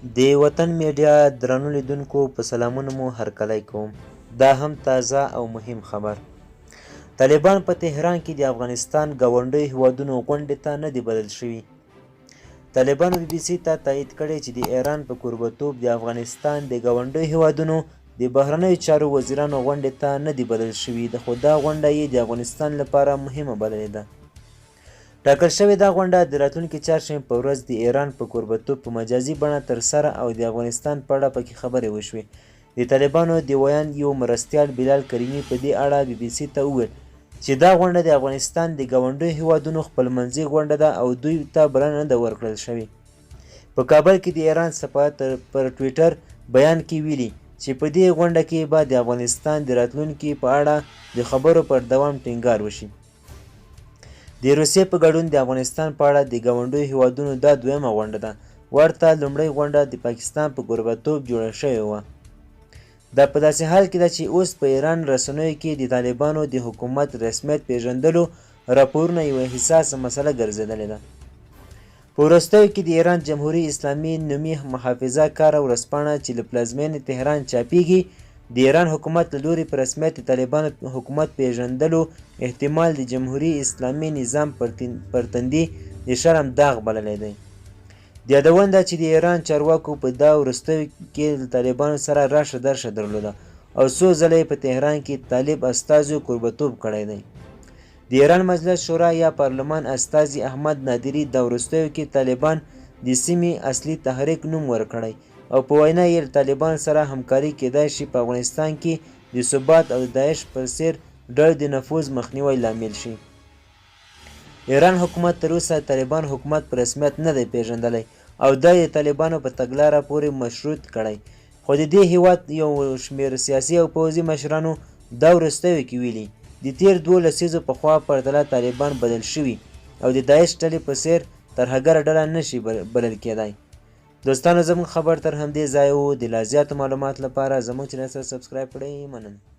د وطن میډیا درنو لیدونکو په سلامونه مو هرکلی کوم. دا هم تازه او مهم خبر. طالبان په تهران کې د افغانستان ګاونډیو هیوادونو غونډې ته نه دي بلل شوي. طالبانو بي بي سي ته تایید کړی چې د ایران په کوربهتوب د افغانستان د ګاونډیو هیوادونو د بهرنیو چارو وزیرانو غونډې ته نه دي بلل شوي، خو دا غونډه یې د افغانستان لپاره مهمه بللې ده. ټاکل شوې دا غونډه د راتلونکي چهارشنبې په ورځ د ایران په کوربهتوب په مجازي بڼه ترسره او د افغانستان په اړه پکې خبرې وشوې. د طالبانو د ویاند یو مرستیال بلال کریمي په دې اړه بي بي سي ته وویل چې دا غونډه د افغانستان د ګاونډیو هیوادونو خپلمنځي غونډه ده او دوی ته بلنه نه ده ورکړل شوې. په کابل کې د ایران سفارت پر ټویټر بیان کې ویلي چې په دې غونډه کې به د افغانستان د راتلونکي په اړه د خبرو پر دوام ټینګار وشي. د روسیې په ګډون د افغانستان په اړه د ګاونډیو هیوادونو دا دویمه غونډه ده. ورته لومړۍ غونډه د پاکستان په کوربهتوب جوړه شوې وه. دا په داسې حال کې ده چې اوس په ایران رسنیو کې د طالبانو د حکومت رسمیت پیژندلو راپورونه یوه حساسه مسله ګرځېدلې ده. په وروستیو کې د ایران جمهوري اسلامي نومي محافظه کاره ورځپاڼه چې له پلازمینې تهران چاپیږي د ایران حکومت له لوري په رسمیت د طالبانو حکومت پیژندلو احتمال د جمهوري اسلامي نظام پر تندي د شرم داغ بللی دی. د یادونه ده چې د ایران چارواکو په دا وروستیو کې له طالبانو سره راشه درشه درلوده او څو ځله یې په تهران کې طالب استازو کوربهتوب کړی دی. د ایران مجلس شورا یا پارلمان استازي احمد نادري دا وروستیو کې طالبان د سیمې اصلي تحریک نوم ورکړی او په وینا یې له طالبان سره همکاري کیدای شي په افغانستان کې د ثبات او د داعش پر څیر ډلو د نفوذ مخنیوی لامل شي. ایران حکومت تر اوسه طالبان حکومت په رسمیت نه دی پیژندلی او دا یې طالبانو په تګلاره پورې مشروط کړی، خو د دې هیواد یو شمېر سیاسي او پوځي مشرانو دا وروستیو کې ویلي د تیر 2 لسیزو پخوا پرتله طالبان بدل شوي او د داعش ډلې په څیر ترهګره ډله نشي بلل کېدی. دوستانو زموږ خبر تر همدې ځای و. د لا زیاتو معلوماتو لپاره زموږ چینل سره سبسکرایب کړئ. مننه.